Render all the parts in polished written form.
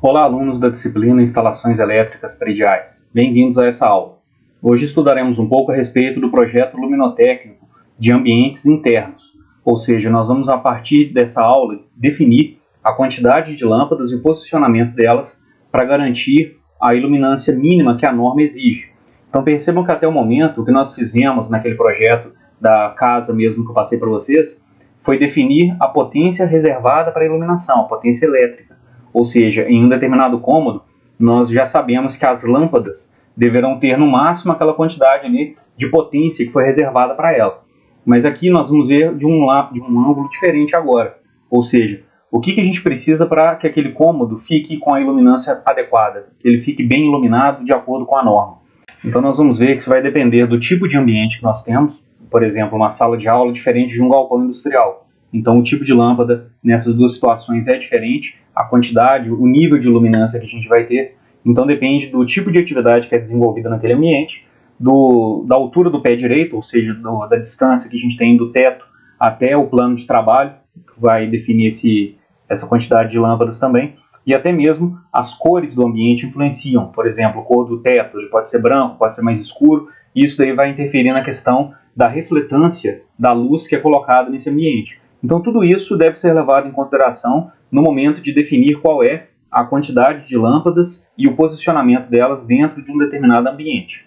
Olá, alunos da disciplina Instalações Elétricas Prediais. Bem-vindos a essa aula. Hoje estudaremos um pouco a respeito do projeto luminotécnico de ambientes internos, ou seja, nós vamos a partir dessa aula definir a quantidade de lâmpadas e o posicionamento delas para garantir a iluminância mínima que a norma exige. Então percebam que até o momento o que nós fizemos naquele projeto da casa mesmo que eu passei para vocês foi definir a potência reservada para a iluminação, a potência elétrica. Ou seja, em um determinado cômodo, nós já sabemos que as lâmpadas deverão ter no máximo aquela quantidade ali de potência que foi reservada para ela. Mas aqui nós vamos ver de um ângulo diferente agora. Ou seja, o que a gente precisa para que aquele cômodo fique com a iluminância adequada, que ele fique bem iluminado de acordo com a norma. Então nós vamos ver que isso vai depender do tipo de ambiente que nós temos. Por exemplo, uma sala de aula diferente de um galpão industrial. Então o tipo de lâmpada nessas duas situações é diferente, a quantidade, o nível de iluminância que a gente vai ter. Então depende do tipo de atividade que é desenvolvida naquele ambiente, da altura do pé direito, ou seja, da distância que a gente tem do teto até o plano de trabalho, que vai definir essa quantidade de lâmpadas também. E até mesmo as cores do ambiente influenciam. Por exemplo, a cor do teto, ele pode ser branco, pode ser mais escuro, e isso daí vai interferir na questão da refletância da luz que é colocada nesse ambiente. Então tudo isso deve ser levado em consideração no momento de definir qual é a quantidade de lâmpadas e o posicionamento delas dentro de um determinado ambiente.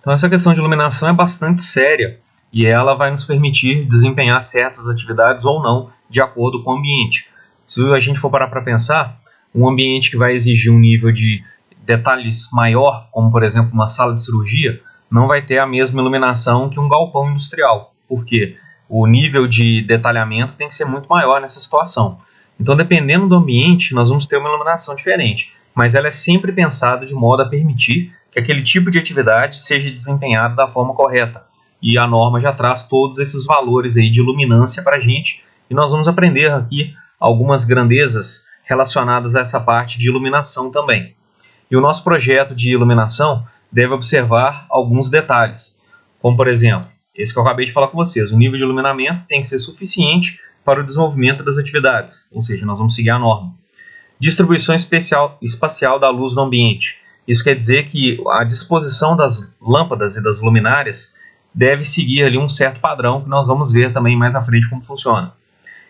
Então essa questão de iluminação é bastante séria e ela vai nos permitir desempenhar certas atividades ou não de acordo com o ambiente. Se a gente for parar para pensar, um ambiente que vai exigir um nível de detalhes maior, como por exemplo uma sala de cirurgia, não vai ter a mesma iluminação que um galpão industrial, porque o nível de detalhamento tem que ser muito maior nessa situação. Então, dependendo do ambiente, nós vamos ter uma iluminação diferente, mas ela é sempre pensada de modo a permitir que aquele tipo de atividade seja desempenhado da forma correta. E a norma já traz todos esses valores aí de iluminância para a gente, e nós vamos aprender aqui algumas grandezas relacionadas a essa parte de iluminação também. E o nosso projeto de iluminação deve observar alguns detalhes, como por exemplo, esse que eu acabei de falar com vocês, o nível de iluminamento tem que ser suficiente para o desenvolvimento das atividades, ou seja, nós vamos seguir a norma. Distribuição espacial da luz no ambiente, isso quer dizer que a disposição das lâmpadas e das luminárias deve seguir ali um certo padrão que nós vamos ver também mais à frente como funciona.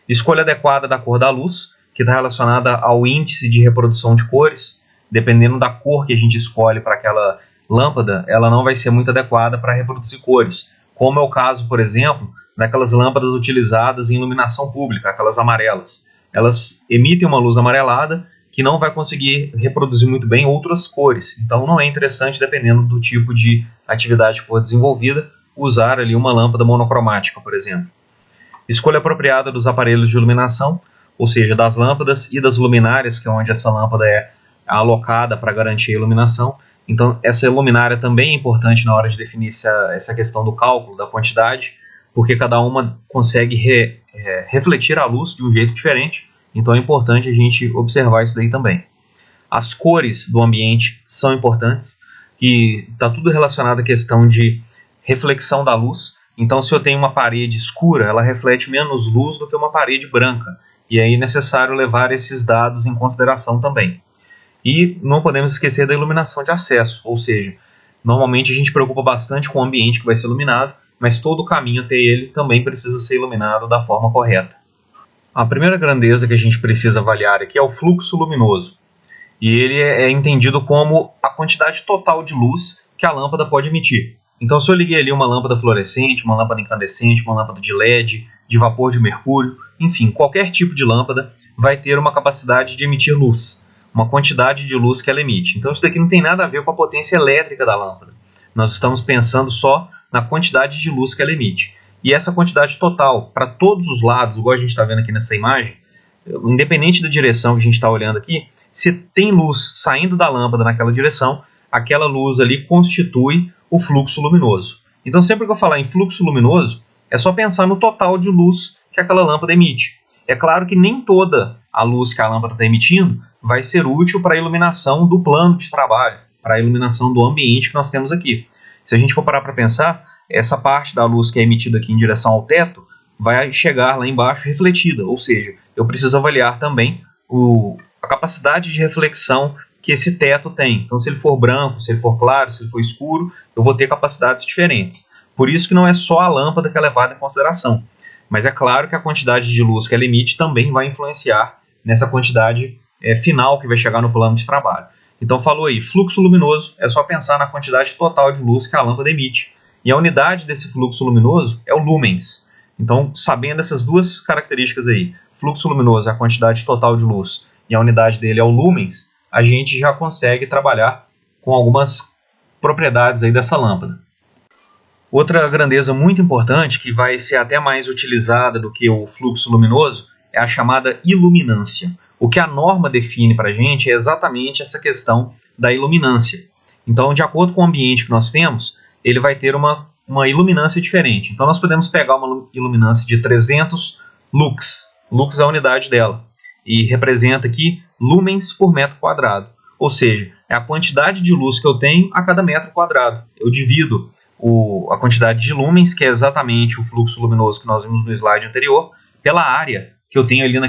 Escolha adequada da cor da luz, que está relacionada ao índice de reprodução de cores. Dependendo da cor que a gente escolhe para aquela lâmpada, ela não vai ser muito adequada para reproduzir cores, como é o caso, por exemplo, daquelas lâmpadas utilizadas em iluminação pública, aquelas amarelas. Elas emitem uma luz amarelada que não vai conseguir reproduzir muito bem outras cores, então não é interessante, dependendo do tipo de atividade que for desenvolvida, usar ali uma lâmpada monocromática, por exemplo. Escolha apropriada dos aparelhos de iluminação, ou seja, das lâmpadas e das luminárias, que é onde essa lâmpada é alocada para garantir a iluminação. Então, essa luminária também é importante na hora de definir essa questão do cálculo, da quantidade, porque cada uma consegue refletir a luz de um jeito diferente, então é importante a gente observar isso daí também. As cores do ambiente são importantes, que está tudo relacionado à questão de reflexão da luz. Então, se eu tenho uma parede escura, ela reflete menos luz do que uma parede branca, e aí é necessário levar esses dados em consideração também. E não podemos esquecer da iluminação de acesso, ou seja, normalmente a gente preocupa bastante com o ambiente que vai ser iluminado, mas todo o caminho até ele também precisa ser iluminado da forma correta. A primeira grandeza que a gente precisa avaliar aqui é o fluxo luminoso, e ele é entendido como a quantidade total de luz que a lâmpada pode emitir. Então, se eu liguei ali uma lâmpada fluorescente, uma lâmpada incandescente, uma lâmpada de LED, de vapor de mercúrio, enfim, qualquer tipo de lâmpada vai ter uma capacidade de emitir luz, uma quantidade de luz que ela emite. Então isso daqui não tem nada a ver com a potência elétrica da lâmpada. Nós estamos pensando só na quantidade de luz que ela emite. E essa quantidade total, para todos os lados, igual a gente está vendo aqui nessa imagem, independente da direção que a gente está olhando aqui, se tem luz saindo da lâmpada naquela direção, aquela luz ali constitui o fluxo luminoso. Então sempre que eu falar em fluxo luminoso, é só pensar no total de luz que aquela lâmpada emite. É claro que nem toda a luz que a lâmpada está emitindo vai ser útil para a iluminação do plano de trabalho, para a iluminação do ambiente que nós temos aqui. Se a gente for parar para pensar, essa parte da luz que é emitida aqui em direção ao teto vai chegar lá embaixo refletida, ou seja, eu preciso avaliar também a capacidade de reflexão que esse teto tem. Então, se ele for branco, se ele for claro, se ele for escuro, eu vou ter capacidades diferentes. Por isso que não é só a lâmpada que é levada em consideração. Mas é claro que a quantidade de luz que ela emite também vai influenciar nessa quantidade final que vai chegar no plano de trabalho. Então, falou aí, fluxo luminoso, é só pensar na quantidade total de luz que a lâmpada emite. E a unidade desse fluxo luminoso é o lumens. Então, sabendo essas duas características aí, fluxo luminoso é a quantidade total de luz e a unidade dele é o lumens, a gente já consegue trabalhar com algumas propriedades aí dessa lâmpada. Outra grandeza muito importante, que vai ser até mais utilizada do que o fluxo luminoso, é a chamada iluminância. O que a norma define para a gente é exatamente essa questão da iluminância. Então, de acordo com o ambiente que nós temos, ele vai ter uma iluminância diferente. Então, nós podemos pegar uma iluminância de 300 lux. Lux é a unidade dela. E representa aqui lumens por metro quadrado. Ou seja, é a quantidade de luz que eu tenho a cada metro quadrado. Eu divido a quantidade de lumens, que é exatamente o fluxo luminoso que nós vimos no slide anterior, pela área que eu tenho ali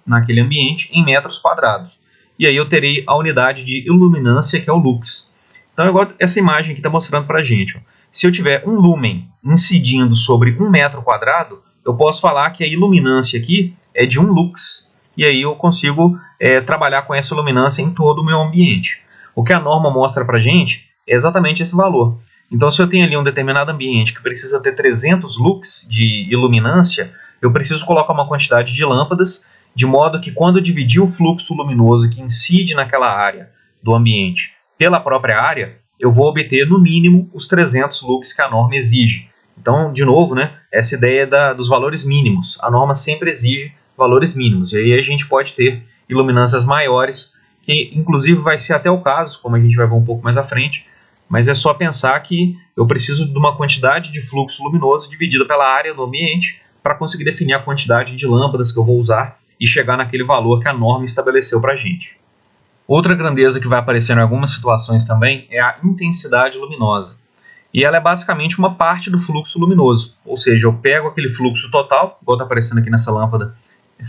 naquele ambiente em metros quadrados. E aí eu terei a unidade de iluminância, que é o lux. Então, igual essa imagem aqui está mostrando para a gente. Ó. Se eu tiver um lumen incidindo sobre 1 metro quadrado, eu posso falar que a iluminância aqui é de 1 lux. E aí eu consigo trabalhar com essa iluminância em todo o meu ambiente. O que a norma mostra para a gente é exatamente esse valor. Então, se eu tenho ali um determinado ambiente que precisa ter 300 lux de iluminância, eu preciso colocar uma quantidade de lâmpadas, de modo que quando eu dividir o fluxo luminoso que incide naquela área do ambiente pela própria área, eu vou obter no mínimo os 300 lux que a norma exige. Então, de novo, né, essa ideia dos valores mínimos. A norma sempre exige valores mínimos. E aí a gente pode ter iluminâncias maiores, que inclusive vai ser até o caso, como a gente vai ver um pouco mais à frente, mas é só pensar que eu preciso de uma quantidade de fluxo luminoso dividida pela área do ambiente para conseguir definir a quantidade de lâmpadas que eu vou usar e chegar naquele valor que a norma estabeleceu para a gente. Outra grandeza que vai aparecer em algumas situações também é a intensidade luminosa. E ela é basicamente uma parte do fluxo luminoso, ou seja, eu pego aquele fluxo total, igual está aparecendo aqui nessa lâmpada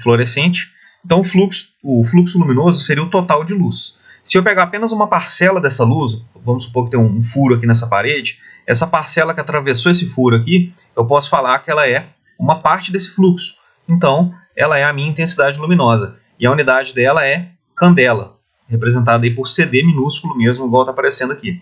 fluorescente, então o fluxo luminoso seria o total de luz. Se eu pegar apenas uma parcela dessa luz, vamos supor que tem um furo aqui nessa parede, essa parcela que atravessou esse furo aqui, eu posso falar que ela é uma parte desse fluxo. Então, ela é a minha intensidade luminosa. E a unidade dela é candela, representada aí por CD minúsculo mesmo, igual está aparecendo aqui.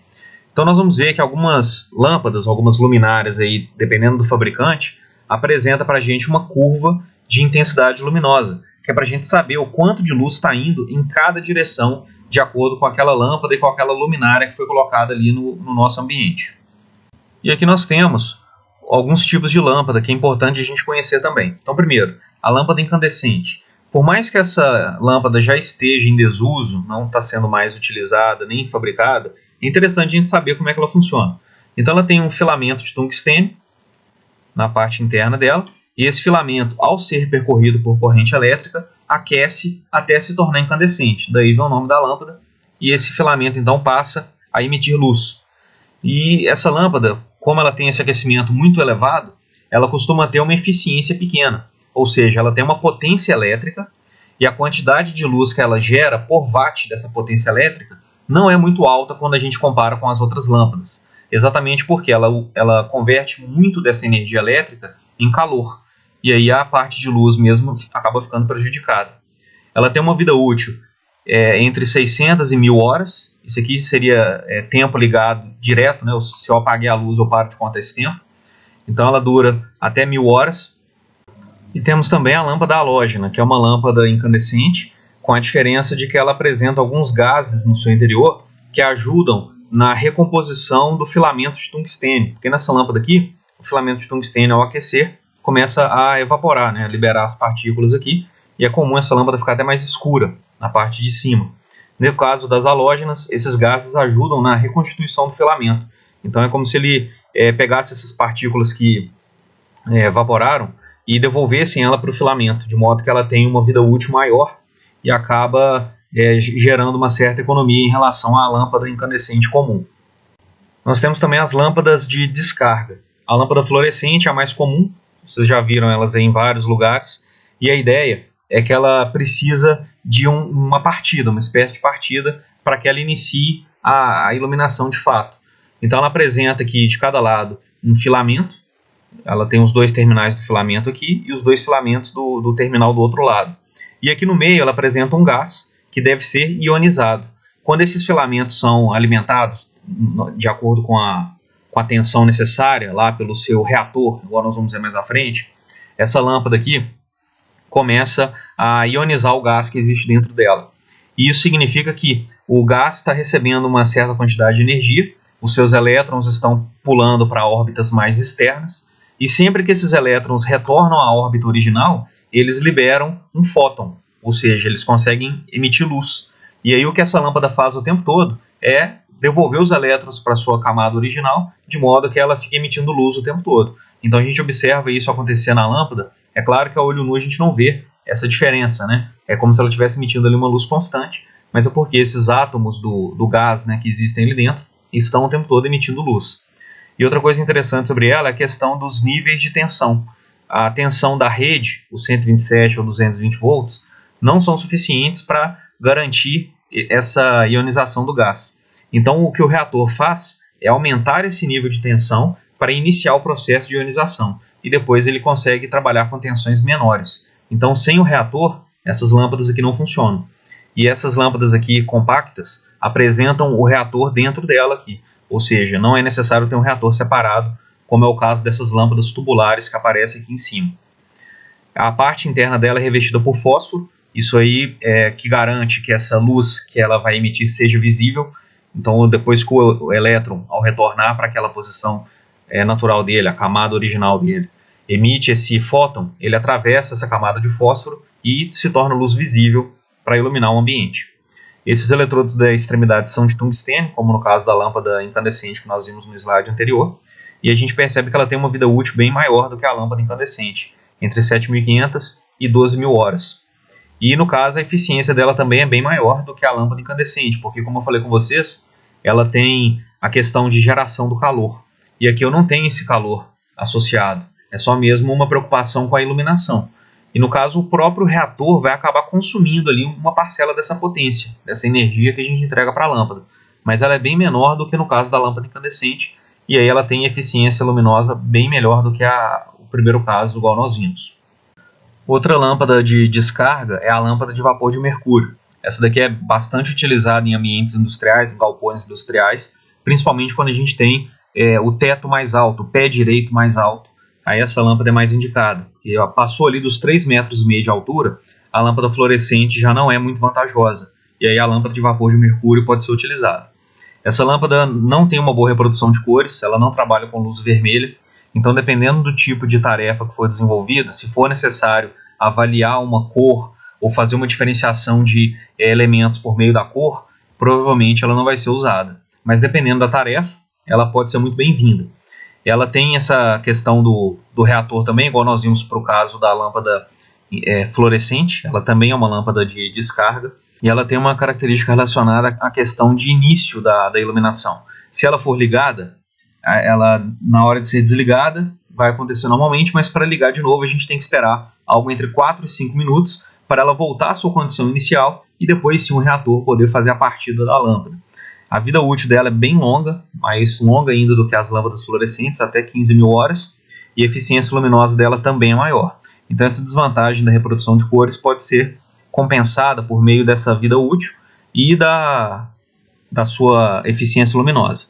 Então, nós vamos ver que algumas lâmpadas, algumas luminárias, aí, dependendo do fabricante, apresenta para a gente uma curva de intensidade luminosa, que é para a gente saber o quanto de luz está indo em cada direção, de acordo com aquela lâmpada e com aquela luminária que foi colocada ali no nosso ambiente. E aqui nós temos alguns tipos de lâmpada que é importante a gente conhecer também. Então, primeiro, a lâmpada incandescente. Por mais que essa lâmpada já esteja em desuso, não está sendo mais utilizada nem fabricada, é interessante a gente saber como é que ela funciona. Então, ela tem um filamento de tungstênio na parte interna dela, e esse filamento, ao ser percorrido por corrente elétrica, aquece até se tornar incandescente. Daí vem o nome da lâmpada, e esse filamento então passa a emitir luz. E essa lâmpada, como ela tem esse aquecimento muito elevado, ela costuma ter uma eficiência pequena, ou seja, ela tem uma potência elétrica, e a quantidade de luz que ela gera por watt dessa potência elétrica não é muito alta quando a gente compara com as outras lâmpadas, exatamente porque ela converte muito dessa energia elétrica em calor. E aí a parte de luz mesmo acaba ficando prejudicada. Ela tem uma vida útil entre 600 e 1000 horas. Isso aqui seria tempo ligado direto, né? Se eu apaguei a luz eu paro de contar esse tempo. Então ela dura até 1000 horas. E temos também a lâmpada halógena, que é uma lâmpada incandescente, com a diferença de que ela apresenta alguns gases no seu interior que ajudam na recomposição do filamento de tungstênio. Porque nessa lâmpada aqui, o filamento de tungstênio ao aquecer começa a evaporar, né, a liberar as partículas aqui, e é comum essa lâmpada ficar até mais escura na parte de cima. No caso das halógenas, esses gases ajudam na reconstituição do filamento. Então é como se ele pegasse essas partículas que evaporaram e devolvessem ela para o filamento, de modo que ela tem uma vida útil maior e acaba gerando uma certa economia em relação à lâmpada incandescente comum. Nós temos também as lâmpadas de descarga. A lâmpada fluorescente é a mais comum, vocês já viram elas aí em vários lugares, e a ideia é que ela precisa de uma partida, uma espécie de partida, para que ela inicie a iluminação de fato. Então ela apresenta aqui de cada lado um filamento, ela tem os 2 terminais do filamento aqui e os 2 filamentos do terminal do outro lado. E aqui no meio ela apresenta um gás que deve ser ionizado. Quando esses filamentos são alimentados de acordo com a tensão necessária lá pelo seu reator, agora nós vamos ver mais à frente, essa lâmpada aqui começa a ionizar o gás que existe dentro dela. E isso significa que o gás está recebendo uma certa quantidade de energia, os seus elétrons estão pulando para órbitas mais externas, e sempre que esses elétrons retornam à órbita original, eles liberam um fóton, ou seja, eles conseguem emitir luz. E aí o que essa lâmpada faz o tempo todo é devolver os elétrons para a sua camada original, de modo que ela fique emitindo luz o tempo todo. Então a gente observa isso acontecer na lâmpada. É claro que a olho nu a gente não vê essa diferença, né? É como se ela estivesse emitindo ali uma luz constante, mas é porque esses átomos do gás, né, que existem ali dentro estão o tempo todo emitindo luz. E outra coisa interessante sobre ela é a questão dos níveis de tensão. A tensão da rede, os 127 ou 220 volts, não são suficientes para garantir essa ionização do gás. Então o que o reator faz é aumentar esse nível de tensão para iniciar o processo de ionização. E depois ele consegue trabalhar com tensões menores. Então sem o reator, essas lâmpadas aqui não funcionam. E essas lâmpadas aqui compactas apresentam o reator dentro dela aqui. Ou seja, não é necessário ter um reator separado, como é o caso dessas lâmpadas tubulares que aparecem aqui em cima. A parte interna dela é revestida por fósforo, isso aí é que garante que essa luz que ela vai emitir seja visível. Então depois que o elétron, ao retornar para aquela posição natural dele, a camada original dele, emite esse fóton, ele atravessa essa camada de fósforo e se torna luz visível para iluminar o ambiente. Esses eletrodos da extremidade são de tungstênio, como no caso da lâmpada incandescente que nós vimos no slide anterior, e a gente percebe que ela tem uma vida útil bem maior do que a lâmpada incandescente, entre 7.500 e 12.000 horas. E no caso a eficiência dela também é bem maior do que a lâmpada incandescente, porque como eu falei com vocês, ela tem a questão de geração do calor, e aqui eu não tenho esse calor associado, é só mesmo uma preocupação com a iluminação. E no caso o próprio reator vai acabar consumindo ali uma parcela dessa potência, dessa energia que a gente entrega para a lâmpada. Mas ela é bem menor do que no caso da lâmpada incandescente, e aí ela tem eficiência luminosa bem melhor do que o primeiro caso, igual nós vimos. Outra lâmpada de descarga é a lâmpada de vapor de mercúrio. Essa daqui é bastante utilizada em ambientes industriais, em galpões industriais, principalmente quando a gente tem o teto mais alto, o pé direito mais alto. Aí essa lâmpada é mais indicada, porque passou ali dos 3,5 metros de altura, a lâmpada fluorescente já não é muito vantajosa, e aí a lâmpada de vapor de mercúrio pode ser utilizada. Essa lâmpada não tem uma boa reprodução de cores, ela não trabalha com luz vermelha, então dependendo do tipo de tarefa que for desenvolvida, se for necessário avaliar uma cor ou fazer uma diferenciação de elementos por meio da cor, provavelmente ela não vai ser usada. Mas dependendo da tarefa, ela pode ser muito bem-vinda. Ela tem essa questão do reator também, igual nós vimos para o caso da lâmpada fluorescente, ela também é uma lâmpada de descarga, e ela tem uma característica relacionada à questão de início da iluminação. Se ela for ligada, ela, na hora de ser desligada, vai acontecer normalmente, mas para ligar de novo a gente tem que esperar algo entre 4 e 5 minutos para ela voltar à sua condição inicial e depois sim o reator poder fazer a partida da lâmpada. A vida útil dela é bem longa, mais longa ainda do que as lâmpadas fluorescentes, até 15.000 horas, e a eficiência luminosa dela também é maior. Então essa desvantagem da reprodução de cores pode ser compensada por meio dessa vida útil e da sua eficiência luminosa.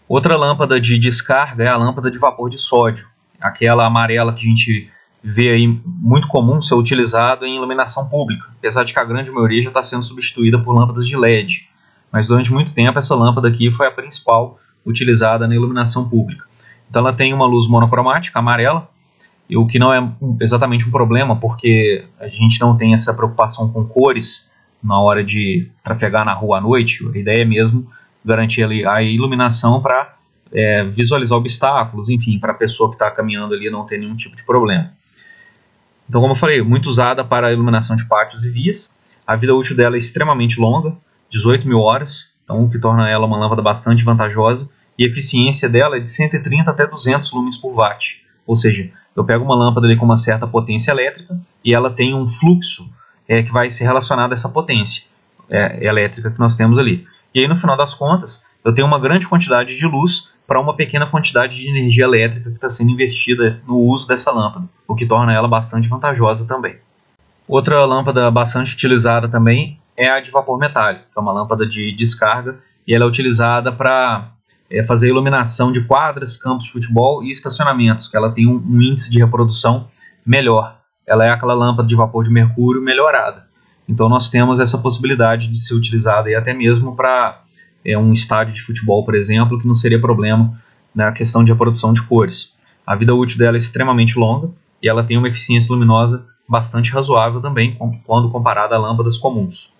Outra lâmpada de descarga é a lâmpada de vapor de sódio, aquela amarela que a gente vê aí muito comum ser utilizado em iluminação pública, apesar de que a grande maioria já está sendo substituída por lâmpadas de LED. Mas durante muito tempo essa lâmpada aqui foi a principal utilizada na iluminação pública. Então ela tem uma luz monocromática, amarela, e o que não é exatamente um problema, porque a gente não tem essa preocupação com cores na hora de trafegar na rua à noite. A ideia é mesmo garantir ali a iluminação para visualizar obstáculos, enfim, para a pessoa que está caminhando ali não ter nenhum tipo de problema. Então, como eu falei, muito usada para a iluminação de pátios e vias. A vida útil dela é extremamente longa, 18.000 horas, então o que torna ela uma lâmpada bastante vantajosa, e a eficiência dela é de 130 até 200 lumens por watt, ou seja, eu pego uma lâmpada ali com uma certa potência elétrica e ela tem um fluxo que vai ser relacionada a essa potência elétrica que nós temos ali. E aí, no final das contas, eu tenho uma grande quantidade de luz para uma pequena quantidade de energia elétrica que está sendo investida no uso dessa lâmpada, o que torna ela bastante vantajosa também. Outra lâmpada bastante utilizada também é a de vapor metálico, que é uma lâmpada de descarga, e ela é utilizada para fazer iluminação de quadras, campos de futebol e estacionamentos, que ela tem um índice de reprodução melhor. Ela é aquela lâmpada de vapor de mercúrio melhorada. Então nós temos essa possibilidade de ser utilizada e até mesmo para um estádio de futebol, por exemplo, que não seria problema na questão de reprodução de cores. A vida útil dela é extremamente longa e ela tem uma eficiência luminosa bastante razoável também quando comparada a lâmpadas comuns.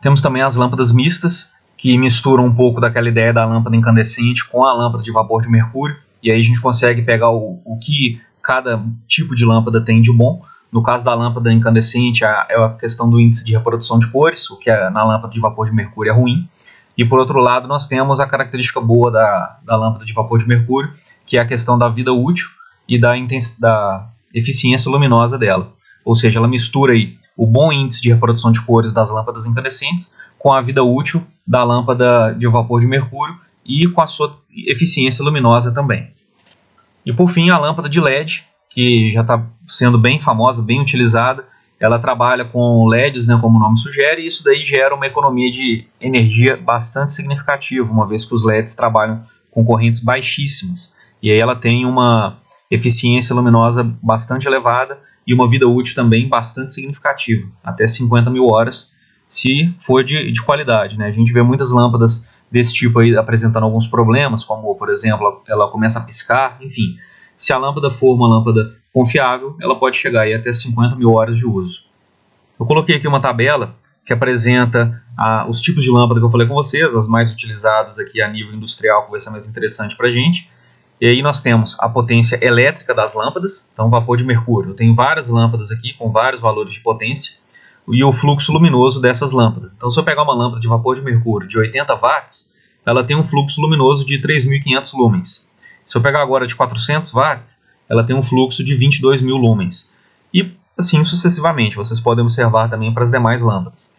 Temos também as lâmpadas mistas, que misturam um pouco daquela ideia da lâmpada incandescente com a lâmpada de vapor de mercúrio, e aí a gente consegue pegar o que cada tipo de lâmpada tem de bom. No caso da lâmpada incandescente, é a questão do índice de reprodução de cores, o que na lâmpada de vapor de mercúrio é ruim. E por outro lado, nós temos a característica boa da lâmpada de vapor de mercúrio, que é a questão da vida útil e da eficiência luminosa dela. Ou seja, ela mistura aí o bom índice de reprodução de cores das lâmpadas incandescentes com a vida útil da lâmpada de vapor de mercúrio e com a sua eficiência luminosa também. E por fim, a lâmpada de LED, que já está sendo bem famosa, bem utilizada. Ela trabalha com LEDs, como o nome sugere, e isso daí gera uma economia de energia bastante significativa, uma vez que os LEDs trabalham com correntes baixíssimas. E aí ela tem uma eficiência luminosa bastante elevada e uma vida útil também bastante significativa, até 50 mil horas, se for de qualidade. A gente vê muitas lâmpadas desse tipo aí apresentando alguns problemas, como, por exemplo, ela começa a piscar, enfim. Se a lâmpada for uma lâmpada confiável, ela pode chegar aí até 50 mil horas de uso. Eu coloquei aqui uma tabela que apresenta os tipos de lâmpada que eu falei com vocês, as mais utilizadas aqui a nível industrial, que vai ser mais interessante para a gente. E aí nós temos a potência elétrica das lâmpadas, então vapor de mercúrio. Eu tenho várias lâmpadas aqui com vários valores de potência e o fluxo luminoso dessas lâmpadas. Então se eu pegar uma lâmpada de vapor de mercúrio de 80 watts, ela tem um fluxo luminoso de 3.500 lumens. Se eu pegar agora de 400 watts, ela tem um fluxo de 22.000 lumens. E assim sucessivamente, vocês podem observar também para as demais lâmpadas.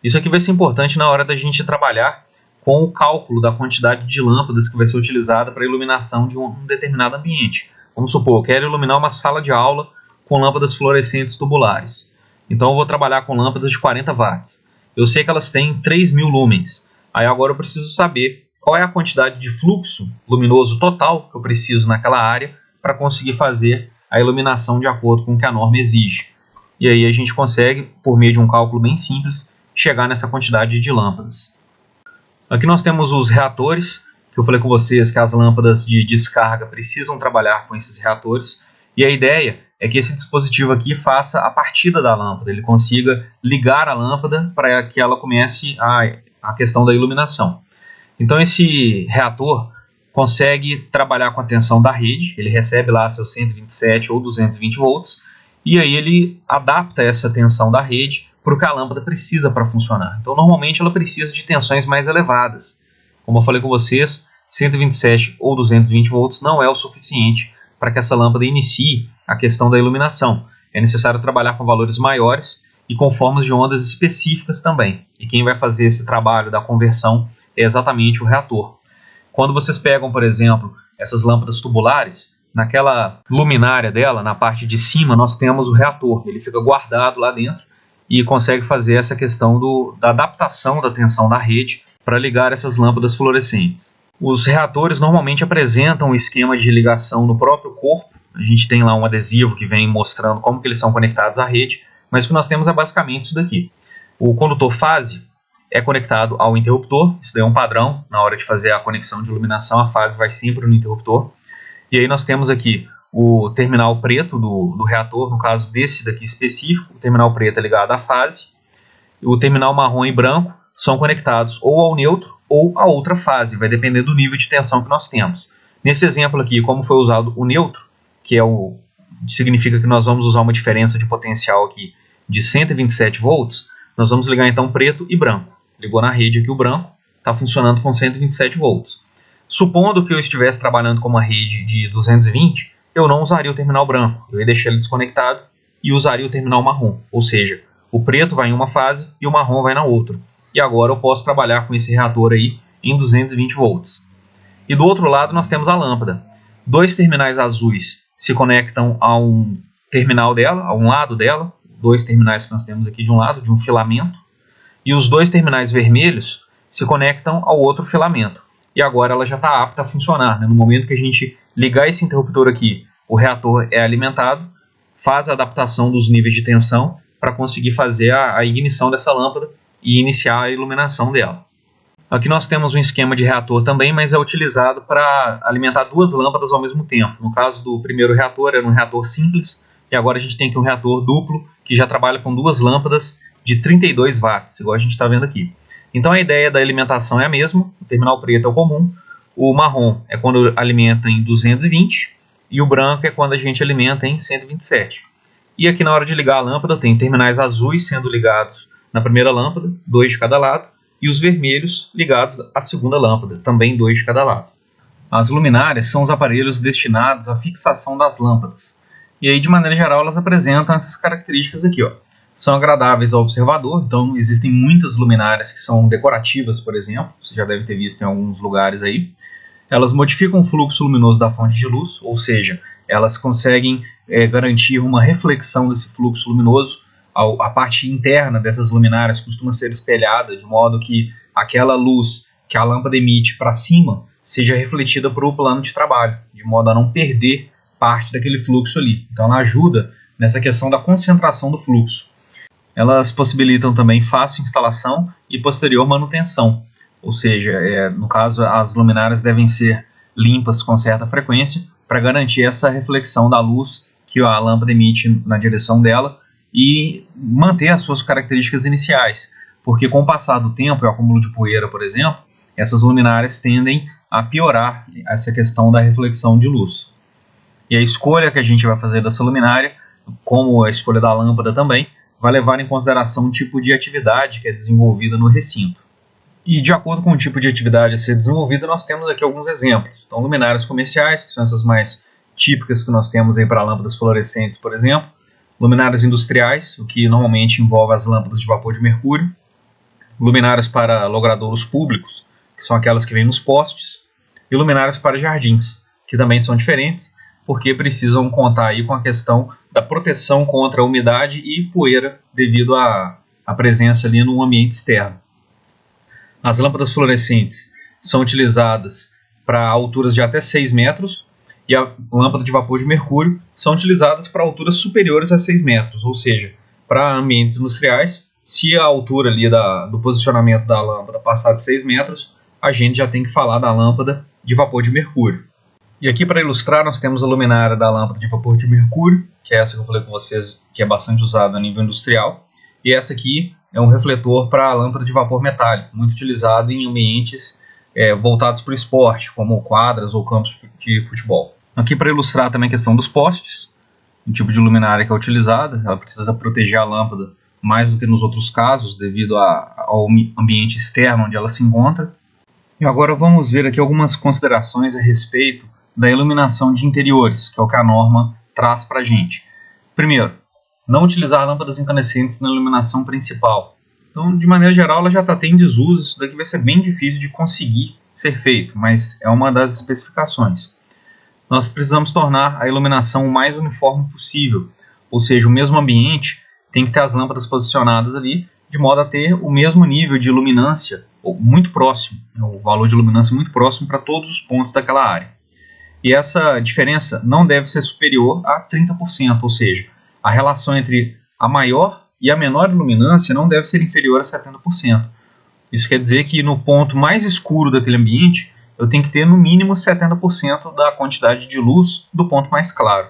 Isso aqui vai ser importante na hora da gente trabalhar com o cálculo da quantidade de lâmpadas que vai ser utilizada para a iluminação de um determinado ambiente. Vamos supor, eu quero iluminar uma sala de aula com lâmpadas fluorescentes tubulares. Então eu vou trabalhar com lâmpadas de 40 watts. Eu sei que elas têm 3.000 lumens. Aí agora eu preciso saber qual é a quantidade de fluxo luminoso total que eu preciso naquela área para conseguir fazer a iluminação de acordo com o que a norma exige. E aí a gente consegue, por meio de um cálculo bem simples, chegar nessa quantidade de lâmpadas. Aqui nós temos os reatores, que eu falei com vocês que as lâmpadas de descarga precisam trabalhar com esses reatores. E a ideia é que esse dispositivo aqui faça a partida da lâmpada, ele consiga ligar a lâmpada para que ela comece a questão da iluminação. Então esse reator consegue trabalhar com a tensão da rede, ele recebe lá seus 127 ou 220 volts, e aí ele adapta essa tensão da rede para o que a lâmpada precisa para funcionar. Então normalmente ela precisa de tensões mais elevadas. Como eu falei com vocês, 127 ou 220 volts não é o suficiente para que essa lâmpada inicie a questão da iluminação. É necessário trabalhar com valores maiores e com formas de ondas específicas também. E quem vai fazer esse trabalho da conversão é exatamente o reator. Quando vocês pegam, por exemplo, essas lâmpadas tubulares, naquela luminária dela, na parte de cima, nós temos o reator. Ele fica guardado lá dentro e consegue fazer essa questão da adaptação da tensão da rede para ligar essas lâmpadas fluorescentes. Os reatores normalmente apresentam um esquema de ligação no próprio corpo. A gente tem lá um adesivo que vem mostrando como que eles são conectados à rede, mas o que nós temos é basicamente isso daqui. O condutor fase é conectado ao interruptor, isso daí é um padrão, na hora de fazer a conexão de iluminação, a fase vai sempre no interruptor. E aí nós temos aqui o terminal preto do reator, no caso desse daqui específico, o terminal preto é ligado à fase, e o terminal marrom e branco são conectados ou ao neutro ou a outra fase, vai depender do nível de tensão que nós temos. Nesse exemplo aqui, como foi usado o neutro, que significa que nós vamos usar uma diferença de potencial aqui de 127 volts, nós vamos ligar então preto e branco. Ligou na rede aqui o branco, está funcionando com 127 volts. Supondo que eu estivesse trabalhando com uma rede de 220, eu não usaria o terminal branco, eu ia deixar ele desconectado e usaria o terminal marrom, ou seja, O preto vai em uma fase e o marrom vai na outra. E agora eu posso trabalhar com esse reator aí em 220 volts. E do outro lado nós temos a lâmpada. 2 terminais azuis se conectam a um terminal dela, a um lado dela. 2 terminais que nós temos aqui de um lado, de um filamento. E os 2 terminais vermelhos se conectam ao outro filamento. E agora ela já está apta a funcionar, né? No momento que a gente ligar esse interruptor aqui, o reator é alimentado, faz a adaptação dos níveis de tensão para conseguir fazer a ignição dessa lâmpada e iniciar a iluminação dela. Aqui nós temos um esquema de reator também, mas é utilizado para alimentar 2 lâmpadas ao mesmo tempo. No caso do primeiro reator, era um reator simples, e agora a gente tem aqui um reator duplo, que já trabalha com 2 lâmpadas de 32 watts, igual a gente está vendo aqui. Então a ideia da alimentação é a mesma, o terminal preto é o comum, o marrom é quando alimenta em 220 e o branco é quando a gente alimenta em 127. E aqui na hora de ligar a lâmpada tem terminais azuis sendo ligados na primeira lâmpada, 2 de cada lado, e os vermelhos ligados à segunda lâmpada, também 2 de cada lado. As luminárias são os aparelhos destinados à fixação das lâmpadas. E aí, de maneira geral, elas apresentam essas características aqui, ó. São agradáveis ao observador, então existem muitas luminárias que são decorativas, por exemplo, você já deve ter visto em alguns lugares aí. Elas modificam o fluxo luminoso da fonte de luz, ou seja, elas conseguem garantir uma reflexão desse fluxo luminoso. A parte interna dessas luminárias costuma ser espelhada, de modo que aquela luz que a lâmpada emite para cima seja refletida para o plano de trabalho, de modo a não perder parte daquele fluxo ali. Então ela ajuda nessa questão da concentração do fluxo. Elas possibilitam também fácil instalação e posterior manutenção, ou seja, no caso as luminárias devem ser limpas com certa frequência para garantir essa reflexão da luz que a lâmpada emite na direção dela e manter as suas características iniciais, porque com o passar do tempo e o acúmulo de poeira, por exemplo, essas luminárias tendem a piorar essa questão da reflexão de luz. E a escolha que a gente vai fazer dessa luminária, como a escolha da lâmpada também, vai levar em consideração o tipo de atividade que é desenvolvida no recinto. E de acordo com o tipo de atividade a ser desenvolvida, nós temos aqui alguns exemplos. Então, luminárias comerciais, que são essas mais típicas que nós temos aí para lâmpadas fluorescentes, por exemplo. Luminárias industriais, o que normalmente envolve as lâmpadas de vapor de mercúrio. Luminárias para logradouros públicos, que são aquelas que vêm nos postes. E luminárias para jardins, que também são diferentes, porque precisam contar aí com a questão da proteção contra a umidade e poeira devido à presença ali no ambiente externo. As lâmpadas fluorescentes são utilizadas para alturas de até 6 metros e a lâmpada de vapor de mercúrio são utilizadas para alturas superiores a 6 metros, ou seja, para ambientes industriais, se a altura ali do posicionamento da lâmpada passar de 6 metros, a gente já tem que falar da lâmpada de vapor de mercúrio. E aqui para ilustrar nós temos a luminária da lâmpada de vapor de mercúrio, que é essa que eu falei com vocês, que é bastante usada a nível industrial. E essa aqui é um refletor para a lâmpada de vapor metálico, muito utilizado em ambientes voltados para o esporte, como quadras ou campos de futebol. Aqui para ilustrar também a questão dos postes, o tipo de luminária que é utilizada, ela precisa proteger a lâmpada mais do que nos outros casos, devido ao ambiente externo onde ela se encontra. E agora vamos ver aqui algumas considerações a respeito da iluminação de interiores, que é o que a norma traz para a gente. Primeiro, não utilizar lâmpadas incandescentes na iluminação principal. Então, de maneira geral, ela já está em desuso, isso daqui vai ser bem difícil de conseguir ser feito, mas é uma das especificações. Nós precisamos tornar a iluminação o mais uniforme possível, ou seja, o mesmo ambiente tem que ter as lâmpadas posicionadas ali, de modo a ter o mesmo nível de iluminância, ou muito próximo, o valor de iluminância muito próximo para todos os pontos daquela área. E essa diferença não deve ser superior a 30%, ou seja, a relação entre a maior e a menor iluminância não deve ser inferior a 70%. Isso quer dizer que no ponto mais escuro daquele ambiente, eu tenho que ter no mínimo 70% da quantidade de luz do ponto mais claro.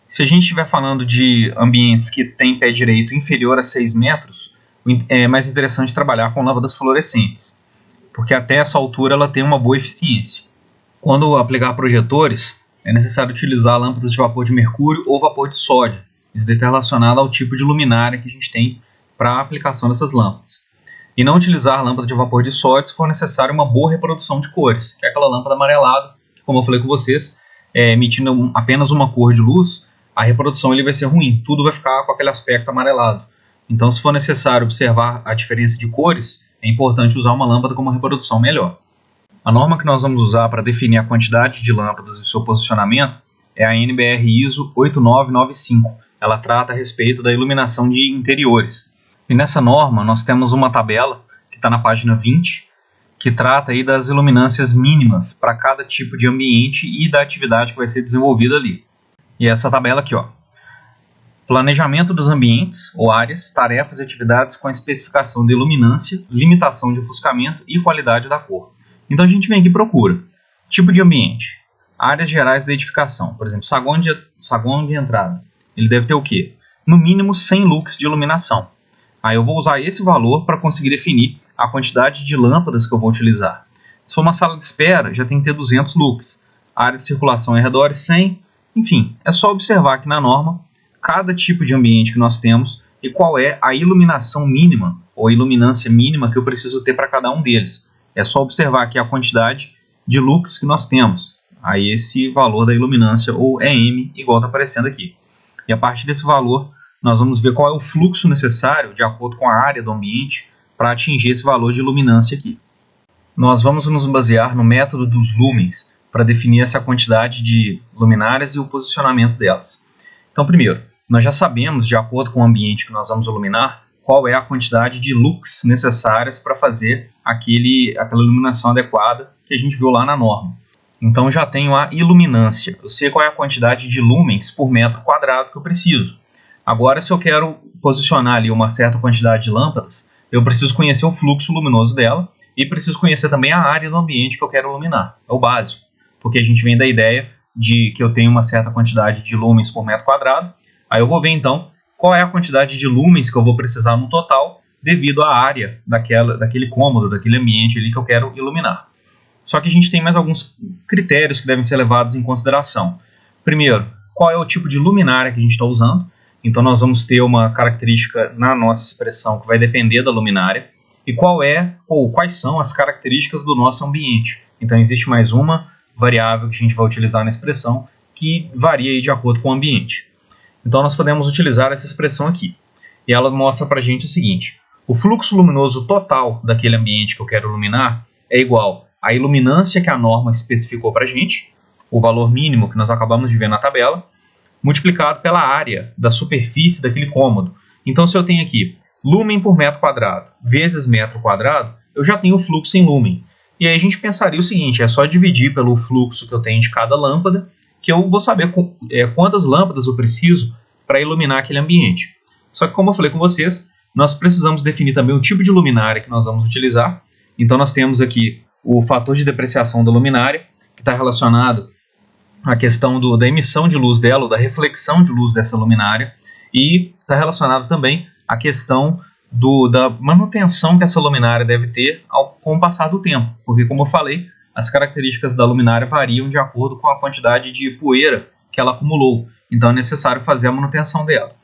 Se a gente estiver falando de ambientes que têm pé direito inferior a 6 metros, é mais interessante trabalhar com lâmpadas fluorescentes, porque até essa altura ela tem uma boa eficiência. Quando aplicar projetores, é necessário utilizar lâmpadas de vapor de mercúrio ou vapor de sódio. Isso está relacionado ao tipo de luminária que a gente tem para a aplicação dessas lâmpadas. E não utilizar lâmpada de vapor de sódio se for necessário uma boa reprodução de cores, que é aquela lâmpada amarelada, que, como eu falei com vocês, emitindo apenas uma cor de luz, a reprodução ele vai ser ruim, tudo vai ficar com aquele aspecto amarelado. Então, se for necessário observar a diferença de cores, é importante usar uma lâmpada com uma reprodução melhor. A norma que nós vamos usar para definir a quantidade de lâmpadas e seu posicionamento é a NBR ISO 8995. Ela trata a respeito da iluminação de interiores. E nessa norma nós temos uma tabela que está na página 20, que trata aí das iluminâncias mínimas para cada tipo de ambiente e da atividade que vai ser desenvolvida ali. E essa tabela aqui, ó. Planejamento dos ambientes ou áreas, tarefas e atividades com a especificação de iluminância, limitação de ofuscamento e qualidade da cor. Então a gente vem aqui e procura tipo de ambiente, áreas gerais da edificação, por exemplo, saguão de entrada. Ele deve ter o quê? No mínimo 100 lux de iluminação. Aí eu vou usar esse valor para conseguir definir a quantidade de lâmpadas que eu vou utilizar. Se for uma sala de espera, já tem que ter 200 lux. A área de circulação em redor 100. Enfim, é só observar aqui na norma cada tipo de ambiente que nós temos e qual é a iluminação mínima ou a iluminância mínima que eu preciso ter para cada um deles. É só observar aqui a quantidade de lux que nós temos. Aí esse valor da iluminância ou EM igual está aparecendo aqui. E a partir desse valor nós vamos ver qual é o fluxo necessário de acordo com a área do ambiente para atingir esse valor de iluminância aqui. Nós vamos nos basear no método dos lumens para definir essa quantidade de luminárias e o posicionamento delas. Então, primeiro, nós já sabemos, de acordo com o ambiente que nós vamos iluminar, qual é a quantidade de lux necessárias para fazer aquela iluminação adequada que a gente viu lá na norma. Então, já tenho a iluminância. Eu sei qual é a quantidade de lumens por metro quadrado que eu preciso. Agora, se eu quero posicionar ali uma certa quantidade de lâmpadas, eu preciso conhecer o fluxo luminoso dela e preciso conhecer também a área do ambiente que eu quero iluminar. É o básico, porque a gente vem da ideia de que eu tenho uma certa quantidade de lumens por metro quadrado. Aí eu vou ver então qual é a quantidade de lumens que eu vou precisar no total devido à área daquele cômodo, daquele ambiente ali que eu quero iluminar. Só que a gente tem mais alguns critérios que devem ser levados em consideração. Primeiro, qual é o tipo de luminária que a gente está usando? Então nós vamos ter uma característica na nossa expressão que vai depender da luminária. E quais são as características do nosso ambiente. Então existe mais uma variável que a gente vai utilizar na expressão que varia aí de acordo com o ambiente. Então nós podemos utilizar essa expressão aqui. E ela mostra para a gente o seguinte: o fluxo luminoso total daquele ambiente que eu quero iluminar é igual à iluminância que a norma especificou para a gente, o valor mínimo que nós acabamos de ver na tabela, multiplicado pela área da superfície daquele cômodo. Então se eu tenho aqui lumen por metro quadrado vezes metro quadrado, eu já tenho o fluxo em lumen. E aí a gente pensaria o seguinte: é só dividir pelo fluxo que eu tenho de cada lâmpada, que eu vou saber quantas lâmpadas eu preciso para iluminar aquele ambiente. Só que, como eu falei com vocês, nós precisamos definir também o tipo de luminária que nós vamos utilizar. Então nós temos aqui o fator de depreciação da luminária, que está relacionado à questão da emissão de luz dela, ou da reflexão de luz dessa luminária, e está relacionado também à questão da manutenção que essa luminária deve ter com o passar do tempo. Porque, como eu falei, as características da luminária variam de acordo com a quantidade de poeira que ela acumulou. Então é necessário fazer a manutenção dela.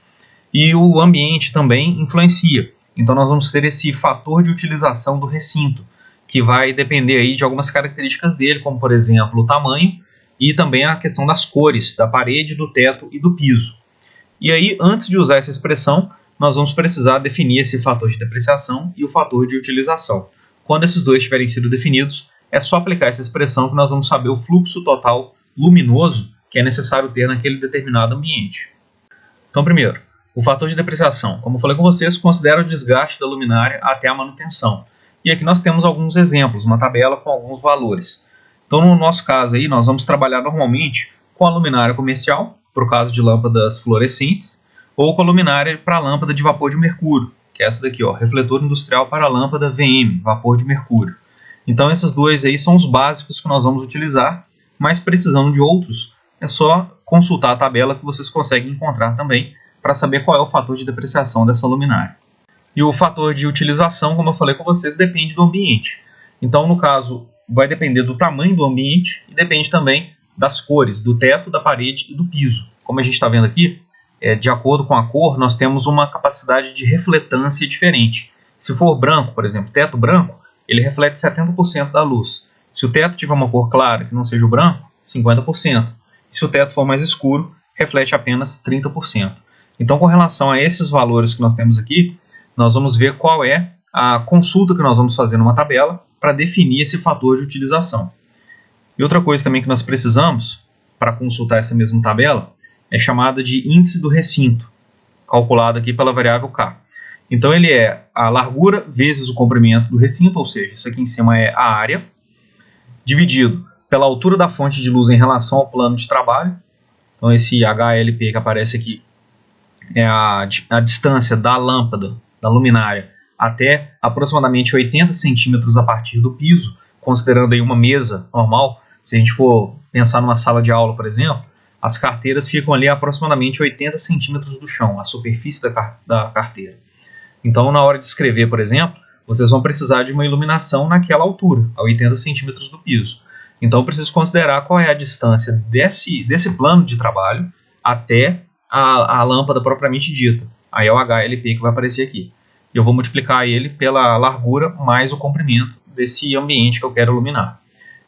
E o ambiente também influencia. Então nós vamos ter esse fator de utilização do recinto, que vai depender aí de algumas características dele, como por exemplo o tamanho e também a questão das cores, da parede, do teto e do piso. E aí, antes de usar essa expressão, nós vamos precisar definir esse fator de depreciação e o fator de utilização. Quando esses dois tiverem sido definidos, é só aplicar essa expressão que nós vamos saber o fluxo total luminoso que é necessário ter naquele determinado ambiente. Então, primeiro, o fator de depreciação. Como eu falei com vocês, considera o desgaste da luminária até a manutenção. E aqui nós temos alguns exemplos, uma tabela com alguns valores. Então, no nosso caso aí, nós vamos trabalhar normalmente com a luminária comercial, para o caso de lâmpadas fluorescentes, ou com a luminária para a lâmpada de vapor de mercúrio, que é essa daqui, ó, refletor industrial para a lâmpada VM, vapor de mercúrio. Então, esses dois aí são os básicos que nós vamos utilizar, mas precisando de outros, é só consultar a tabela que vocês conseguem encontrar também para saber qual é o fator de depreciação dessa luminária. E o fator de utilização, como eu falei com vocês, depende do ambiente. Então, no caso, vai depender do tamanho do ambiente e depende também das cores, do teto, da parede e do piso. Como a gente está vendo aqui, de acordo com a cor, nós temos uma capacidade de refletância diferente. Se for branco, por exemplo, teto branco, ele reflete 70% da luz. Se o teto tiver uma cor clara, que não seja o branco, 50%. E se o teto for mais escuro, reflete apenas 30%. Então, com relação a esses valores que nós temos aqui, nós vamos ver qual é a consulta que nós vamos fazer numa tabela para definir esse fator de utilização. E outra coisa também que nós precisamos para consultar essa mesma tabela é chamada de índice do recinto, calculado aqui pela variável K. Então, ele é a largura vezes o comprimento do recinto, ou seja, isso aqui em cima é a área, dividido pela altura da fonte de luz em relação ao plano de trabalho. Então, esse HLP que aparece aqui é a distância da lâmpada, da luminária, até aproximadamente 80 centímetros a partir do piso, considerando aí uma mesa normal. Se a gente for pensar numa sala de aula, por exemplo, as carteiras ficam ali a aproximadamente 80 centímetros do chão, a superfície da carteira. Então, na hora de escrever, por exemplo, vocês vão precisar de uma iluminação naquela altura, a 80 centímetros do piso. Então, eu preciso considerar qual é a distância desse plano de trabalho até a lâmpada propriamente dita. Aí é o HLP que vai aparecer aqui. Eu vou multiplicar ele pela largura mais o comprimento desse ambiente que eu quero iluminar.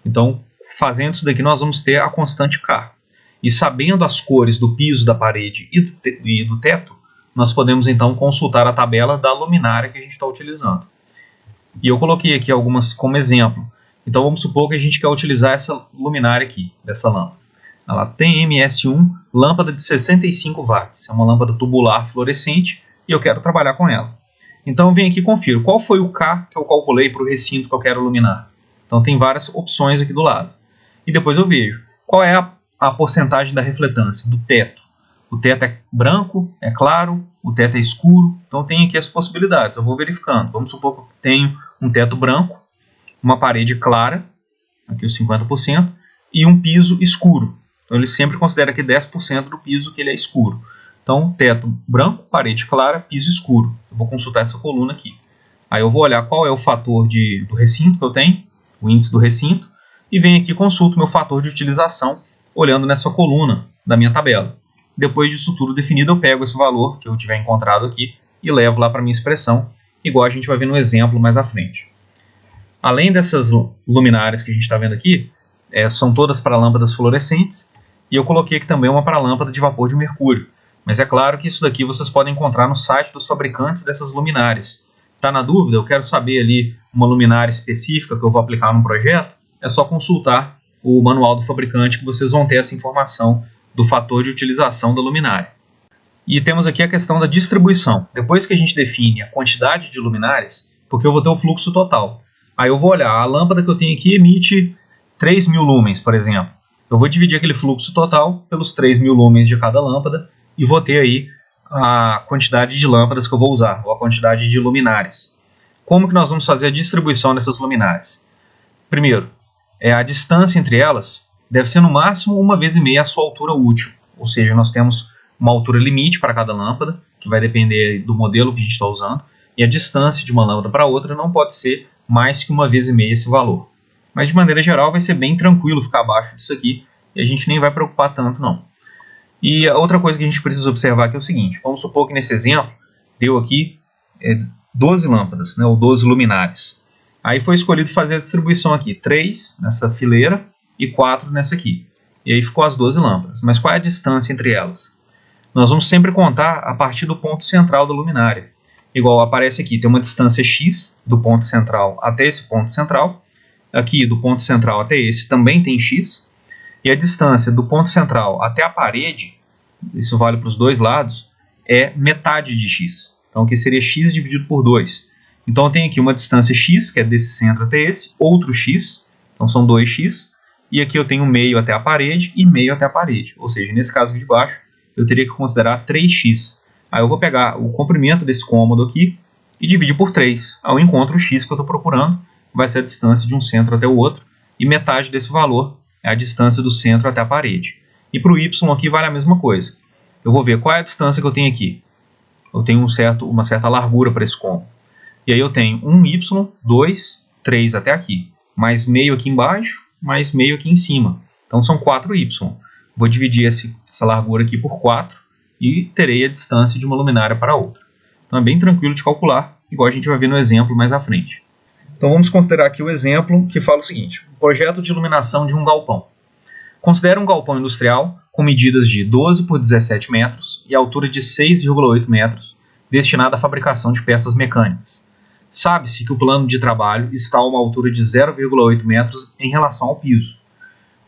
Então, fazendo isso daqui, nós vamos ter a constante K. E sabendo as cores do piso, da parede e do teto, nós podemos então consultar a tabela da luminária que a gente está utilizando. E eu coloquei aqui algumas como exemplo. Então vamos supor que a gente quer utilizar essa luminária aqui, dessa lâmpada. Ela tem MS1, lâmpada de 65 watts. É uma lâmpada tubular fluorescente e eu quero trabalhar com ela. Então eu venho aqui e confiro qual foi o K que eu calculei para o recinto que eu quero iluminar. Então tem várias opções aqui do lado. E depois eu vejo qual é a porcentagem da refletância do teto. O teto é branco, é claro, o teto é escuro. Então tem aqui as possibilidades, eu vou verificando. Vamos supor que eu tenho um teto branco, uma parede clara, aqui os 50%, e um piso escuro. Então ele sempre considera aqui 10% do piso que ele é escuro. Então, teto branco, parede clara, piso escuro. Eu vou consultar essa coluna aqui. Aí eu vou olhar qual é o fator do recinto que eu tenho, o índice do recinto, e venho aqui e consulto meu fator de utilização, olhando nessa coluna da minha tabela. Depois disso tudo definido, eu pego esse valor que eu tiver encontrado aqui e levo lá para a minha expressão, igual a gente vai ver no exemplo mais à frente. Além dessas luminárias que a gente está vendo aqui, são todas para lâmpadas fluorescentes, e eu coloquei aqui também uma para lâmpada de vapor de mercúrio. Mas é claro que isso daqui vocês podem encontrar no site dos fabricantes dessas luminárias. Está na dúvida? Eu quero saber ali uma luminária específica que eu vou aplicar num projeto? É só consultar o manual do fabricante que vocês vão ter essa informação do fator de utilização da luminária. E temos aqui a questão da distribuição. Depois que a gente define a quantidade de luminárias, porque eu vou ter o fluxo total. Aí eu vou olhar, a lâmpada que eu tenho aqui emite 3.000 lumens, por exemplo. Eu vou dividir aquele fluxo total pelos 3.000 lumens de cada lâmpada e vou ter aí a quantidade de lâmpadas que eu vou usar, ou a quantidade de luminárias. Como que nós vamos fazer a distribuição dessas luminárias? Primeiro, a distância entre elas deve ser no máximo 1,5 vezes a sua altura útil. Ou seja, nós temos uma altura limite para cada lâmpada, que vai depender do modelo que a gente está usando, e a distância de uma lâmpada para outra não pode ser mais que 1,5 vezes esse valor. Mas de maneira geral vai ser bem tranquilo ficar abaixo disso aqui, e a gente nem vai preocupar tanto não. E a outra coisa que a gente precisa observar aqui é o seguinte, vamos supor que nesse exemplo deu aqui 12 lâmpadas, né, ou 12 luminárias. Aí foi escolhido fazer a distribuição aqui, 3 nessa fileira e 4 nessa aqui. E aí ficou as 12 lâmpadas. Mas qual é a distância entre elas? Nós vamos sempre contar a partir do ponto central da luminária. Igual aparece aqui, tem uma distância x do ponto central até esse ponto central. Aqui do ponto central até esse também tem x. E a distância do ponto central até a parede, isso vale para os dois lados, é metade de x. Então aqui seria x dividido por 2. Então eu tenho aqui uma distância x, que é desse centro até esse, outro x, então são 2x. E aqui eu tenho meio até a parede e meio até a parede. Ou seja, nesse caso aqui de baixo, eu teria que considerar 3x. Aí eu vou pegar o comprimento desse cômodo aqui e dividir por 3. Aí eu encontro o x que eu estou procurando, vai ser a distância de um centro até o outro, e metade desse valor é a distância do centro até a parede. E para o y aqui vale a mesma coisa. Eu vou ver qual é a distância que eu tenho aqui. Eu tenho uma certa largura para esse cômodo. E aí eu tenho 1y, 2, 3 até aqui, mais meio aqui embaixo, mais meio aqui em cima. Então são 4y. Vou dividir essa largura aqui por 4 e terei a distância de uma luminária para a outra. Então é bem tranquilo de calcular, igual a gente vai ver no exemplo mais à frente. Então vamos considerar aqui o exemplo que fala o seguinte: um projeto de iluminação de um galpão. Considere um galpão industrial com medidas de 12 por 17 metros e altura de 6,8 metros, destinada à fabricação de peças mecânicas. Sabe-se que o plano de trabalho está a uma altura de 0,8 metros em relação ao piso.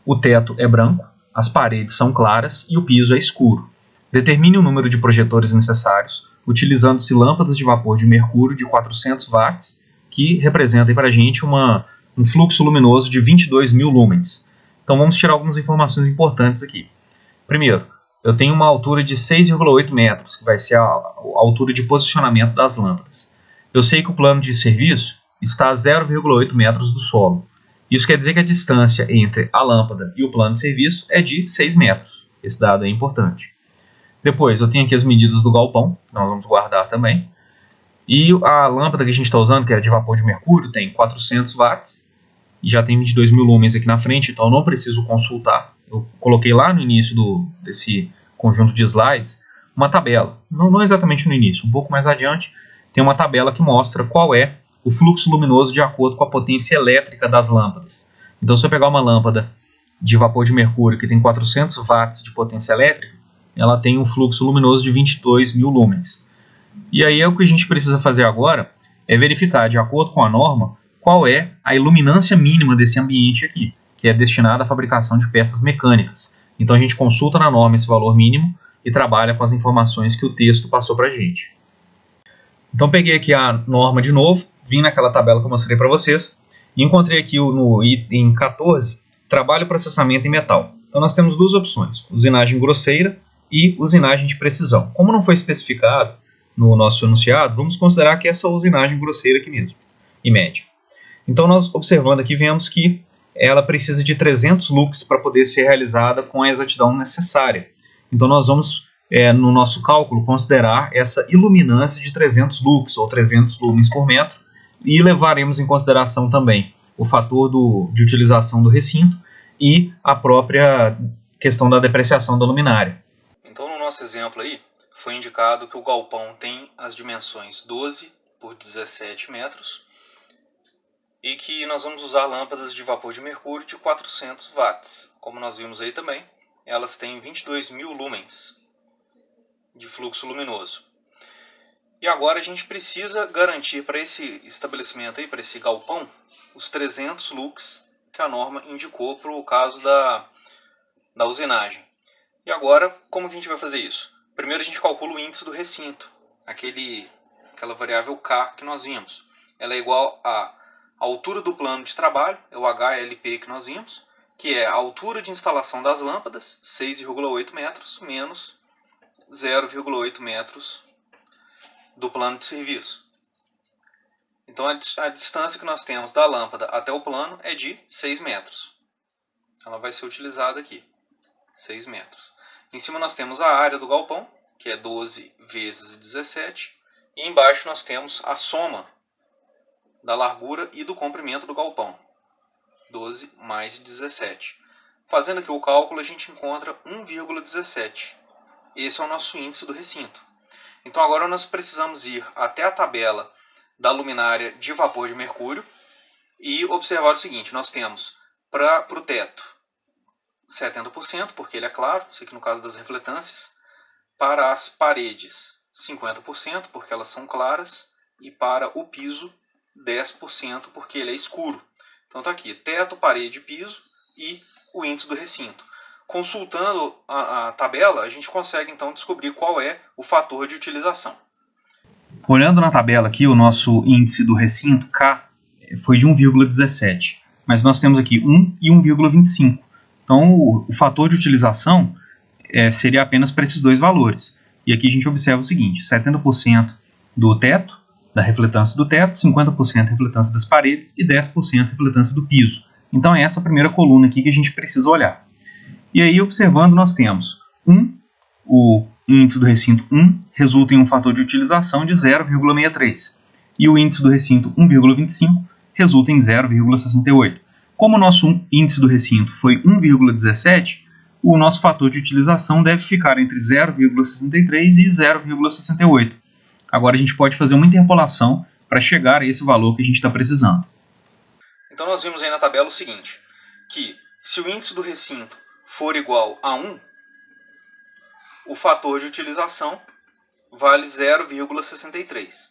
O teto é branco, as paredes são claras e o piso é escuro. Determine o número de projetores necessários, utilizando-se lâmpadas de vapor de mercúrio de 400 watts, que representem para a gente um fluxo luminoso de 22.000 lumens. Então vamos tirar algumas informações importantes aqui. Primeiro, eu tenho uma altura de 6,8 metros, que vai ser a altura de posicionamento das lâmpadas. Eu sei que o plano de serviço está a 0,8 metros do solo. Isso quer dizer que a distância entre a lâmpada e o plano de serviço é de 6 metros. Esse dado é importante. Depois, eu tenho aqui as medidas do galpão, que nós vamos guardar também. E a lâmpada que a gente está usando, que é de vapor de mercúrio, tem 400 watts e já tem 22.000 lumens aqui na frente, então eu não preciso consultar. Eu coloquei lá no início desse conjunto de slides uma tabela, não exatamente no início, um pouco mais adiante, tem uma tabela que mostra qual é o fluxo luminoso de acordo com a potência elétrica das lâmpadas. Então, se eu pegar uma lâmpada de vapor de mercúrio que tem 400 watts de potência elétrica, ela tem um fluxo luminoso de 22.000 lumens. E aí o que a gente precisa fazer agora é verificar, de acordo com a norma, qual é a iluminância mínima desse ambiente aqui, que é destinada à fabricação de peças mecânicas. Então a gente consulta na norma esse valor mínimo e trabalha com as informações que o texto passou para a gente. Então peguei aqui a norma de novo, vim naquela tabela que eu mostrei para vocês e encontrei aqui no item 14, trabalho e processamento em metal. Então nós temos duas opções, usinagem grosseira e usinagem de precisão. Como não foi especificado no nosso enunciado, vamos considerar que essa usinagem grosseira aqui mesmo, em média. Então nós observando aqui vemos que ela precisa de 300 lux para poder ser realizada com a exatidão necessária. Então nós vamos, no nosso cálculo, considerar essa iluminância de 300 lux ou 300 lumens por metro e levaremos em consideração também o fator de utilização do recinto e a própria questão da depreciação da luminária. Então no nosso exemplo aí, foi indicado que o galpão tem as dimensões 12 por 17 metros e que nós vamos usar lâmpadas de vapor de mercúrio de 400 watts. Como nós vimos aí também, elas têm 22.000 lumens de fluxo luminoso. E agora a gente precisa garantir para esse estabelecimento aí, para esse galpão, os 300 lux que a norma indicou para o caso da usinagem. E agora, como que a gente vai fazer isso? Primeiro a gente calcula o índice do recinto, aquela variável K que nós vimos. Ela é igual à altura do plano de trabalho, é o HLP que nós vimos, que é a altura de instalação das lâmpadas, 6,8 metros, menos 0,8 metros do plano de serviço. Então a distância que nós temos da lâmpada até o plano é de 6 metros. Ela vai ser utilizada aqui, 6 metros. Em cima nós temos a área do galpão, que é 12 vezes 17. E embaixo nós temos a soma da largura e do comprimento do galpão, 12 mais 17. Fazendo aqui o cálculo, a gente encontra 1,17. Esse é o nosso índice do recinto. Então agora nós precisamos ir até a tabela da luminária de vapor de mercúrio e observar o seguinte, nós temos para o teto 70%, porque ele é claro, isso aqui no caso das refletâncias. Para as paredes, 50%, porque elas são claras. E para o piso, 10%, porque ele é escuro. Então está aqui, teto, parede, piso e o índice do recinto. Consultando a tabela, a gente consegue então descobrir qual é o fator de utilização. Olhando na tabela aqui, o nosso índice do recinto, K, foi de 1,17. Mas nós temos aqui 1 e 1,25. Então, o fator de utilização seria apenas para esses dois valores. E aqui a gente observa o seguinte, 70% do teto, da refletância do teto, 50% refletância das paredes e 10% refletância do piso. Então, é essa primeira coluna aqui que a gente precisa olhar. E aí, observando, nós temos o índice do recinto 1 resulta em um fator de utilização de 0,63. E o índice do recinto 1,25 resulta em 0,68. Como o nosso índice do recinto foi 1,17, o nosso fator de utilização deve ficar entre 0,63 e 0,68. Agora a gente pode fazer uma interpolação para chegar a esse valor que a gente está precisando. Então nós vimos aí na tabela o seguinte, que se o índice do recinto for igual a 1, o fator de utilização vale 0,63.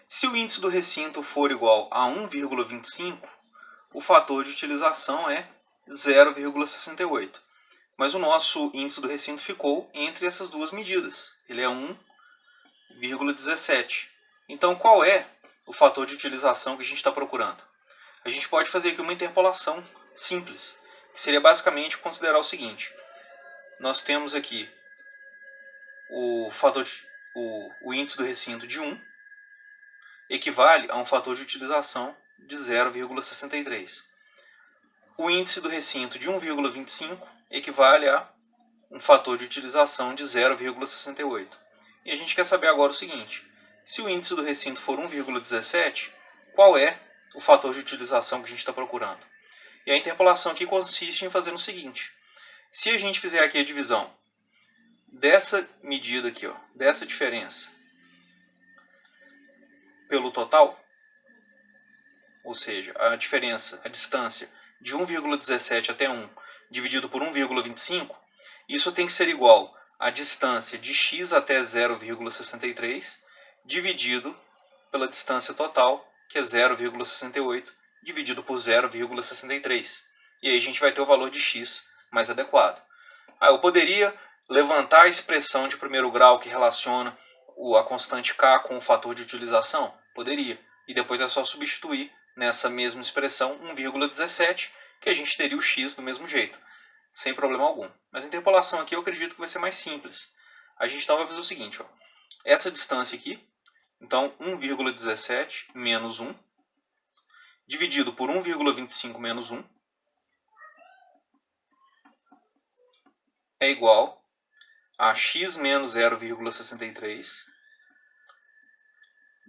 Se o índice do recinto for igual a 1,25, o fator de utilização é 0,68. Mas o nosso índice do recinto ficou entre essas duas medidas. Ele é 1,17. Então, qual é o fator de utilização que a gente está procurando? A gente pode fazer aqui uma interpolação simples, que seria basicamente considerar o seguinte. Nós temos aqui o índice do recinto de 1, equivale a um fator de utilização de 0,63. O índice do recinto de 1,25 equivale a um fator de utilização de 0,68. E a gente quer saber agora o seguinte: se o índice do recinto for 1,17, qual é o fator de utilização que a gente está procurando? E a interpolação aqui consiste em fazer o seguinte: se a gente fizer aqui a divisão dessa medida aqui, ó, dessa diferença, pelo total, ou seja, a diferença, a distância de 1,17 até 1 dividido por 1,25, isso tem que ser igual à distância de x até 0,63 dividido pela distância total, que é 0,68, dividido por 0,63. E aí a gente vai ter o valor de x mais adequado. Eu poderia levantar a expressão de primeiro grau que relaciona a constante k com o fator de utilização? Poderia. E depois é só substituir nessa mesma expressão 1,17, que a gente teria o x do mesmo jeito, sem problema algum. Mas a interpolação aqui eu acredito que vai ser mais simples. A gente então vai fazer o seguinte, ó. Essa distância aqui, então 1,17 menos 1, dividido por 1,25 menos 1, é igual a x menos 0,63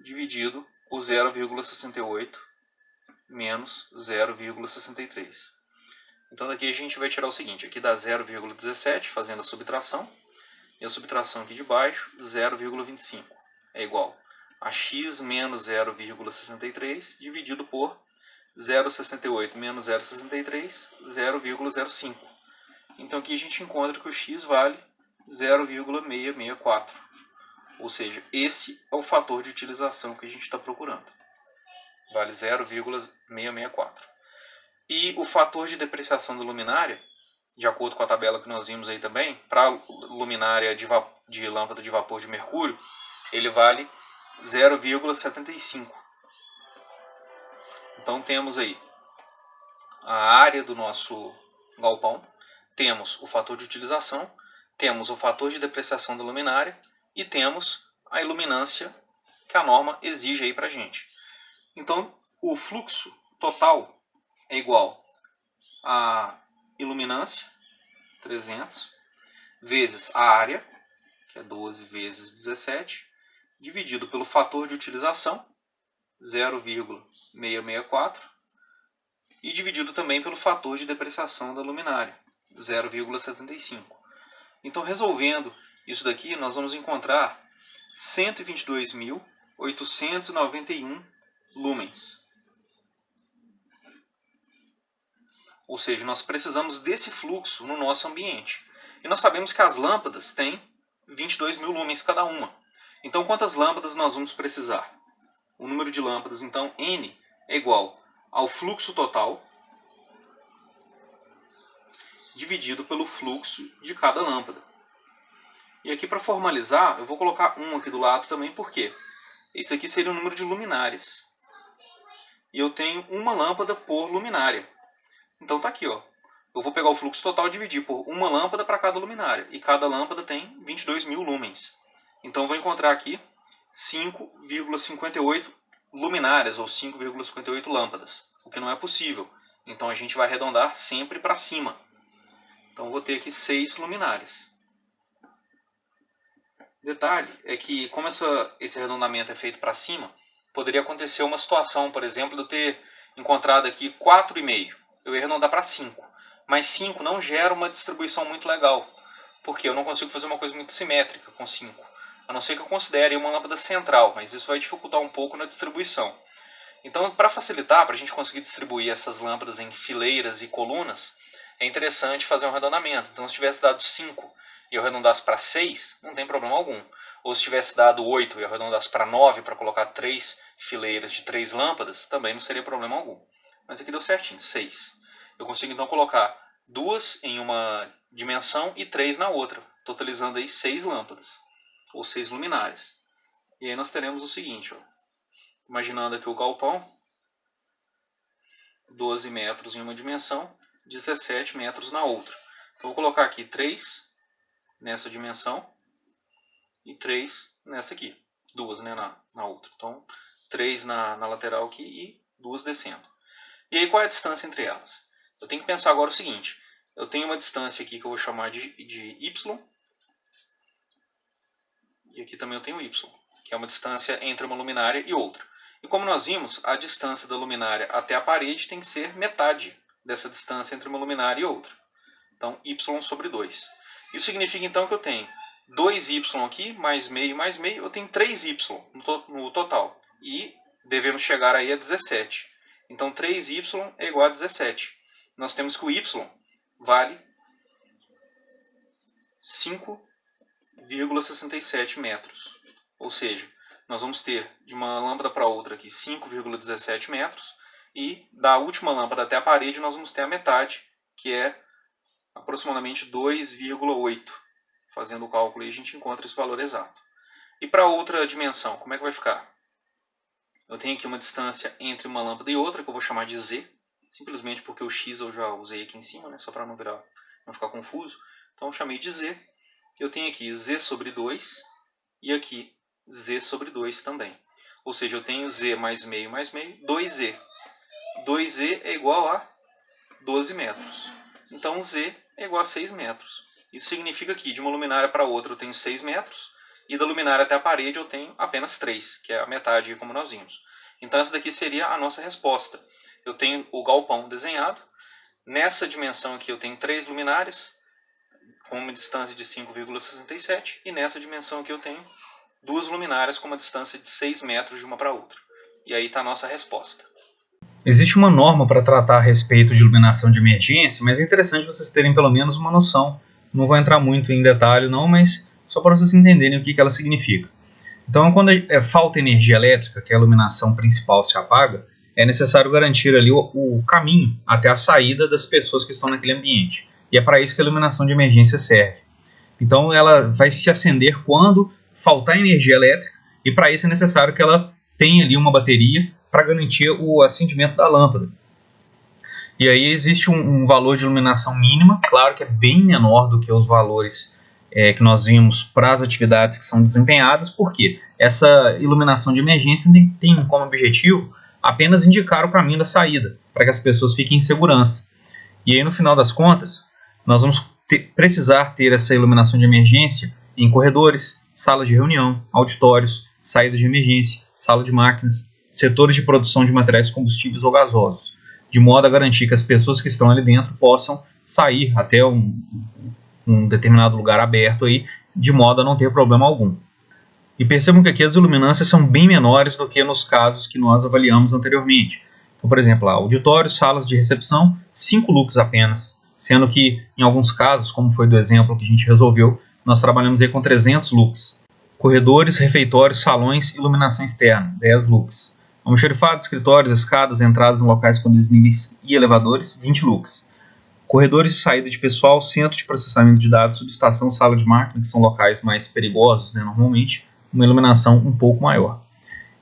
dividido por 0,68 menos 0,63. Então daqui a gente vai tirar o seguinte, aqui dá 0,17 fazendo a subtração, e a subtração aqui de baixo, 0,25, é igual a x menos 0,63 dividido por 0,68 menos 0,63, 0,05. Então aqui a gente encontra que o x vale 0,664. Ou seja, esse é o fator de utilização que a gente está procurando. Vale 0,664. E o fator de depreciação da luminária, de acordo com a tabela que nós vimos aí também, para a luminária de lâmpada de vapor de mercúrio, ele vale 0,75. Então temos aí a área do nosso galpão, temos o fator de utilização, temos o fator de depreciação da luminária e temos a iluminância que a norma exige aí para a gente. Então, o fluxo total é igual a iluminância, 300, vezes a área, que é 12 vezes 17, dividido pelo fator de utilização, 0,664, e dividido também pelo fator de depreciação da luminária, 0,75. Então, resolvendo isso daqui, nós vamos encontrar 122.891 lumens. Ou seja, nós precisamos desse fluxo no nosso ambiente. E nós sabemos que as lâmpadas têm 22.000 lumens cada uma. Então, quantas lâmpadas nós vamos precisar? O número de lâmpadas, então, N é igual ao fluxo total dividido pelo fluxo de cada lâmpada. E aqui, para formalizar, eu vou colocar 1 aqui do lado também, porque esse aqui seria o número de luminárias. E eu tenho uma lâmpada por luminária. Então está aqui, ó. Eu vou pegar o fluxo total e dividir por uma lâmpada para cada luminária. E cada lâmpada tem 22.000 lumens. Então eu vou encontrar aqui 5,58 luminárias, ou 5,58 lâmpadas. O que não é possível. Então a gente vai arredondar sempre para cima. Então eu vou ter aqui 6 luminárias. Detalhe é que, como esse arredondamento é feito para cima, poderia acontecer uma situação, por exemplo, de eu ter encontrado aqui 4,5. Eu ia arredondar para 5. Mas 5 não gera uma distribuição muito legal, porque eu não consigo fazer uma coisa muito simétrica com 5. A não ser que eu considere uma lâmpada central, mas isso vai dificultar um pouco na distribuição. Então, para facilitar, para a gente conseguir distribuir essas lâmpadas em fileiras e colunas, é interessante fazer um arredondamento. Então, se tivesse dado 5 e eu arredondasse para 6, não tem problema algum. Ou se tivesse dado 8 e eu arredondasse para 9 para colocar 3 fileiras de 3 lâmpadas, também não seria problema algum. Mas aqui deu certinho, 6. Eu consigo então colocar 2 em uma dimensão e 3 na outra, totalizando aí 6 lâmpadas, ou 6 luminárias. E aí nós teremos o seguinte, ó, imaginando aqui o galpão, 12 metros em uma dimensão, 17 metros na outra. Então vou colocar aqui 3 nessa dimensão e 3 nessa aqui, 2 né, na outra. Então 3 na lateral aqui e 2 descendo. E aí qual é a distância entre elas? Eu tenho que pensar agora o seguinte, eu tenho uma distância aqui que eu vou chamar de Y, e aqui também eu tenho Y, que é uma distância entre uma luminária e outra. E como nós vimos, a distância da luminária até a parede tem que ser metade dessa distância entre uma luminária e outra. Então, Y sobre 2. Isso significa então que eu tenho 2Y aqui, mais meio, eu tenho 3Y no total. E devemos chegar aí a 17. Então, 3Y é igual a 17. Nós temos que o Y vale 5,67 metros. Ou seja, nós vamos ter de uma lâmpada para outra aqui 5,17 metros. E da última lâmpada até a parede nós vamos ter a metade, que é aproximadamente 2,8. Fazendo o cálculo aí a gente encontra esse valor exato. E para outra dimensão, como é que vai ficar? Eu tenho aqui uma distância entre uma lâmpada e outra, que eu vou chamar de Z. Simplesmente porque o X eu já usei aqui em cima, né, só para não ficar confuso. Então eu chamei de Z. Eu tenho aqui Z sobre 2 e aqui Z sobre 2 também. Ou seja, eu tenho Z mais meio, 2Z. 2Z é igual a 12 metros. Então Z é igual a 6 metros. Isso significa que de uma luminária para outra eu tenho 6 metros e da luminária até a parede eu tenho apenas 3, que é a metade como nós vimos. Então essa daqui seria a nossa resposta. Eu tenho o galpão desenhado. Nessa dimensão aqui eu tenho 3 luminárias com uma distância de 5,67 e nessa dimensão aqui eu tenho 2 luminárias com uma distância de 6 metros de uma para outra. E aí está a nossa resposta. Existe uma norma para tratar a respeito de iluminação de emergência, mas é interessante vocês terem pelo menos uma noção. Não vou entrar muito em detalhe não, mas só para vocês entenderem o que ela significa. Então, quando falta energia elétrica, que a iluminação principal se apaga, é necessário garantir ali o caminho até a saída das pessoas que estão naquele ambiente. E é para isso que a iluminação de emergência serve. Então, ela vai se acender quando faltar energia elétrica, e para isso é necessário que ela tenha ali uma bateria para garantir o acendimento da lâmpada. E aí existe um valor de iluminação mínima, claro que é bem menor do que os valores que nós vimos para as atividades que são desempenhadas, porque essa iluminação de emergência tem como objetivo apenas indicar o caminho da saída, para que as pessoas fiquem em segurança. E aí, no final das contas, nós vamos precisar ter essa iluminação de emergência em corredores, salas de reunião, auditórios, saídas de emergência, sala de máquinas, setores de produção de materiais combustíveis ou gasosos, de modo a garantir que as pessoas que estão ali dentro possam sair até um determinado lugar aberto, aí, de modo a não ter problema algum. E percebam que aqui as iluminâncias são bem menores do que nos casos que nós avaliamos anteriormente. Então, por exemplo, auditórios, salas de recepção, 5 lux apenas, sendo que em alguns casos, como foi do exemplo que a gente resolveu, nós trabalhamos aí com 300 lux. Corredores, refeitórios, salões, iluminação externa, 10 lux. Almoxarifado, escritórios, escadas, entradas em locais com desníveis e elevadores, 20 lux. Corredores de saída de pessoal, centro de processamento de dados, subestação, sala de máquina, que são locais mais perigosos, né, normalmente, uma iluminação um pouco maior.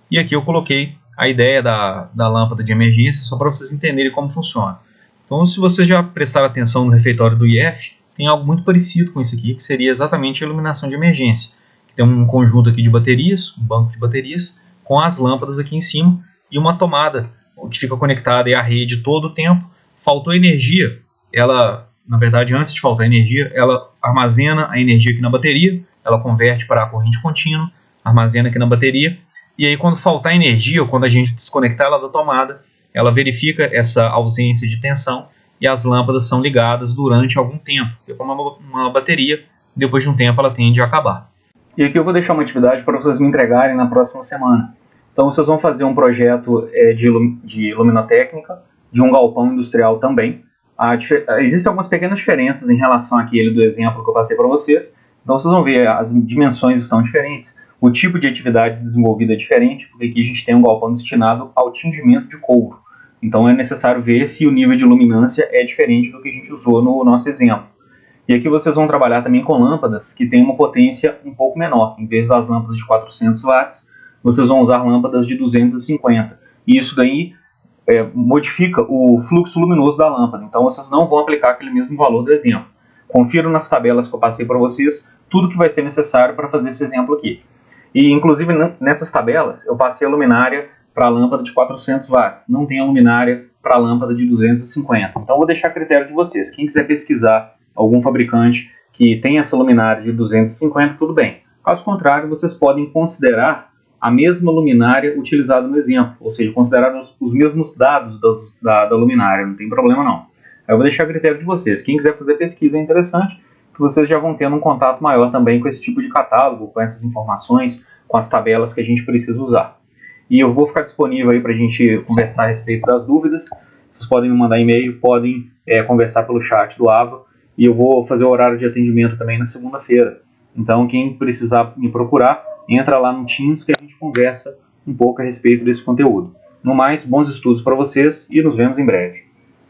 E aqui eu coloquei a ideia da lâmpada de emergência, só para vocês entenderem como funciona. Então, se vocês já prestaram atenção no refeitório do IF, tem algo muito parecido com isso aqui, que seria exatamente a iluminação de emergência. Tem um conjunto aqui de baterias, um banco de baterias, com as lâmpadas aqui em cima, e uma tomada que fica conectada à rede todo o tempo. Faltou energia, ela, na verdade, antes de faltar energia, ela armazena a energia aqui na bateria, ela converte para a corrente contínua, armazena aqui na bateria, e aí quando faltar energia, ou quando a gente desconectar ela da tomada, ela verifica essa ausência de tensão e as lâmpadas são ligadas durante algum tempo. Porque como uma bateria, depois de um tempo ela tende a acabar. E aqui eu vou deixar uma atividade para vocês me entregarem na próxima semana. Então vocês vão fazer um projeto de luminotécnica, de um galpão industrial também. Existem algumas pequenas diferenças em relação àquele do exemplo que eu passei para vocês. Então vocês vão ver, as dimensões estão diferentes, o tipo de atividade desenvolvida é diferente, porque aqui a gente tem um galpão destinado ao tingimento de couro. Então é necessário ver se o nível de luminância é diferente do que a gente usou no nosso exemplo. E aqui vocês vão trabalhar também com lâmpadas que têm uma potência um pouco menor. Em vez das lâmpadas de 400 watts, vocês vão usar lâmpadas de 250. E isso daí modifica o fluxo luminoso da lâmpada. Então vocês não vão aplicar aquele mesmo valor do exemplo. Confiram nas tabelas que eu passei para vocês tudo que vai ser necessário para fazer esse exemplo aqui. E inclusive nessas tabelas eu passei a luminária para a lâmpada de 400 watts. Não tem a luminária para a lâmpada de 250. Então vou deixar a critério de vocês. Quem quiser pesquisar algum fabricante que tem essa luminária de 250, tudo bem. Caso contrário, vocês podem considerar a mesma luminária utilizada no exemplo, ou seja, considerar os mesmos dados da luminária, não tem problema não. Eu vou deixar a critério de vocês. Quem quiser fazer pesquisa é interessante, que vocês já vão tendo um contato maior também com esse tipo de catálogo, com essas informações, com as tabelas que a gente precisa usar. E eu vou ficar disponível aí para a gente conversar a respeito das dúvidas. Vocês podem me mandar e-mail, podem conversar pelo chat do Avro, e eu vou fazer o horário de atendimento também na segunda-feira. Então, quem precisar me procurar, entra lá no Teams que a gente conversa um pouco a respeito desse conteúdo. No mais, bons estudos para vocês e nos vemos em breve.